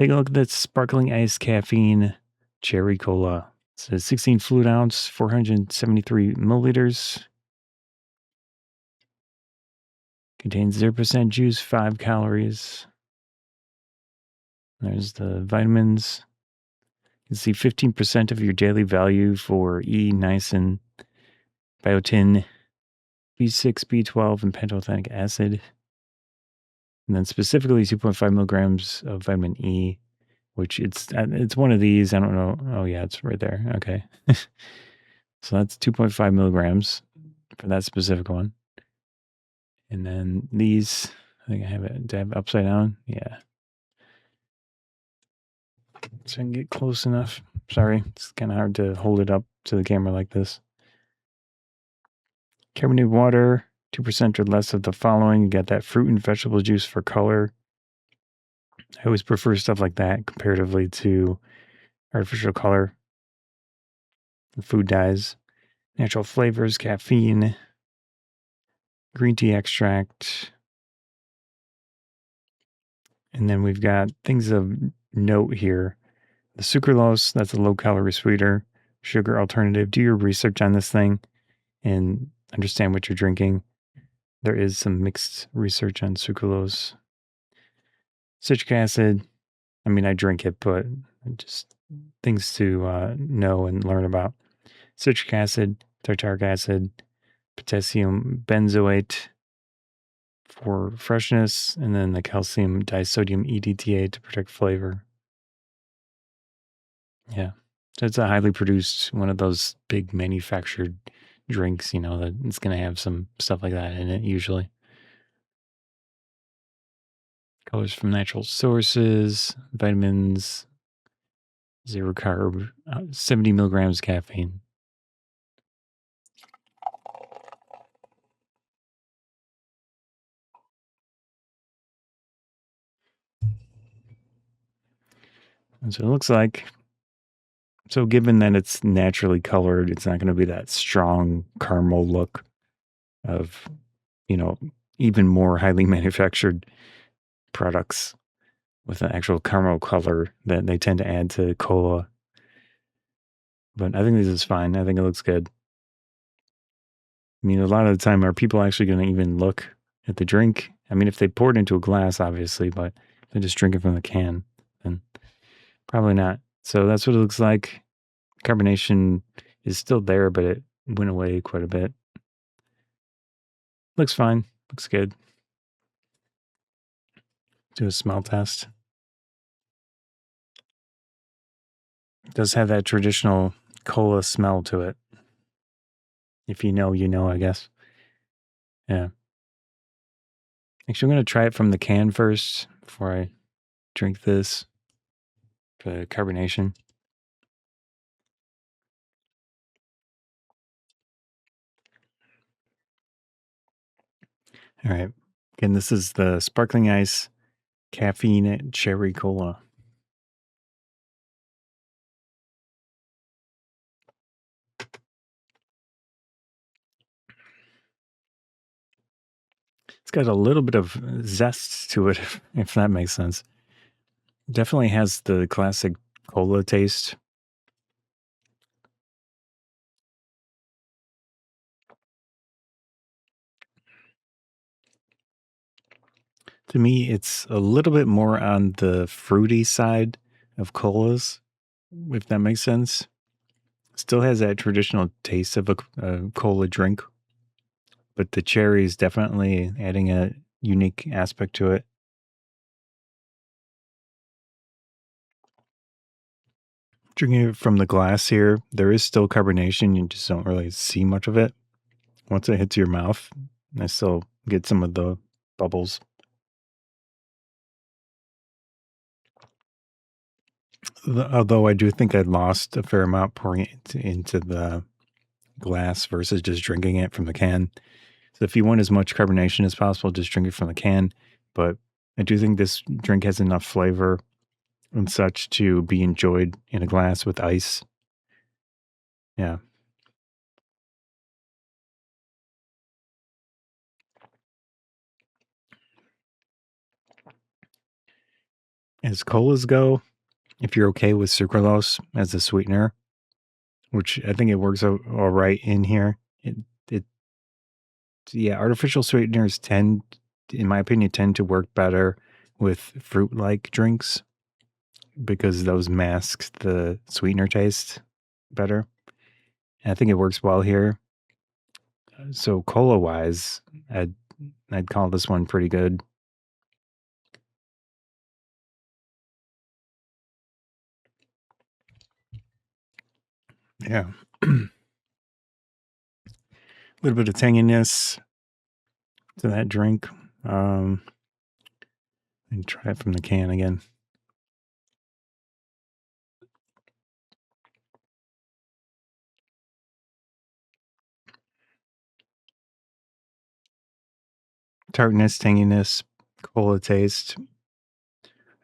Take a look at that sparkling ice caffeine cherry cola. It says 16 fluid ounce, 473 milliliters. Contains 0% juice, 5 calories. There's the vitamins. You can see 15% of your daily value for E, niacin, biotin, B6, B12, and pantothenic acid. And then specifically 2.5 milligrams of vitamin E, which it's one of these. I don't know. Oh, yeah, it's right there. Okay. So that's 2.5 milligrams for that specific one. And then these, I think I have it. Do I have it upside down? Yeah. So I can get close enough. Sorry, it's kind of hard to hold it up to the camera like this. Carbonated water, 2% or less of the following. You got that fruit and vegetable juice for color. I always prefer stuff like that comparatively to artificial color. Food dyes, natural flavors, caffeine, green tea extract. And then we've got things of note here. The sucralose, that's a low-calorie sweetener, sugar alternative. Do your research on this thing and understand what you're drinking. There is some mixed research on sucralose. Citric acid, I mean, I drink it, but just things to know and learn about. Citric acid, tartaric acid, potassium benzoate for freshness, and then the calcium disodium EDTA to protect flavor. Yeah. So it's a highly produced, one of those big manufactured drinks, that it's going to have some stuff like that in it usually. Colors from natural sources, vitamins, zero carb, 70 milligrams caffeine. And so it looks like, so given that it's naturally colored, it's not going to be that strong caramel look of, even more highly manufactured products with an actual caramel color that they tend to add to cola. But I think this is fine. I think it looks good. I mean, a lot of the time, are people actually going to even look at the drink? I mean, if they pour it into a glass, obviously, but if they just drink it from the can, then probably not. So that's what it looks like. Carbonation is still there, but it went away quite a bit. Looks fine. Looks good. Do a smell test. It does have that traditional cola smell to it. If you know, you know, I guess. Yeah. Actually, I'm going to try it from the can first before I drink this for the carbonation. All right. Again, this is the sparkling ice caffeine cherry cola. It's got a little bit of zest to it, if that makes sense. Definitely has the classic cola taste. To me, it's a little bit more on the fruity side of colas, if that makes sense. Still has that traditional taste of a cola drink, but the cherry is definitely adding a unique aspect to it. Drinking it from the glass here, there is still carbonation. You just don't really see much of it. Once it hits your mouth, I still get some of the bubbles. Although I do think I lost a fair amount pouring it into the glass versus just drinking it from the can. So if you want as much carbonation as possible, just drink it from the can. But I do think this drink has enough flavor and such to be enjoyed in a glass with ice. Yeah. As colas go, if you're okay with sucralose as a sweetener, which I think it works out all right in here, it yeah, artificial sweeteners tend, in my opinion, tend to work better with fruit-like drinks because those mask the sweetener taste better. And I think it works well here. So cola wise, I'd I'd call this one pretty good. Yeah. A little bit of tanginess to that drink. Um, and try it from the can again. Tartness, tanginess, cola taste.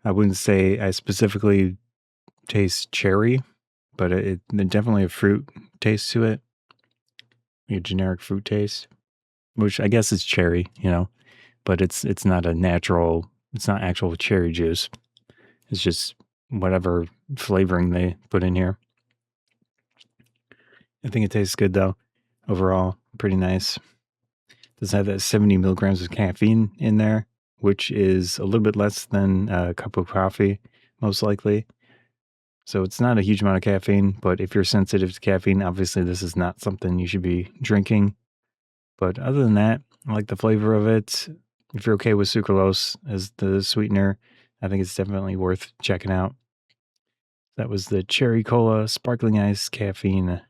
I wouldn't say I specifically taste cherry, but it definitely a fruit taste to it, a generic fruit taste, which I guess is cherry, but it's not a natural. It's not actual cherry juice. It's just whatever flavoring they put in here. I think it tastes good though. Overall, pretty nice. Does have that 70 milligrams of caffeine in there, which is a little bit less than a cup of coffee, most likely. So it's not a huge amount of caffeine, but if you're sensitive to caffeine, obviously this is not something you should be drinking. But other than that, I like the flavor of it. If you're okay with sucralose as the sweetener, I think it's definitely worth checking out. That was the Cherry Cola Sparkling Ice Caffeine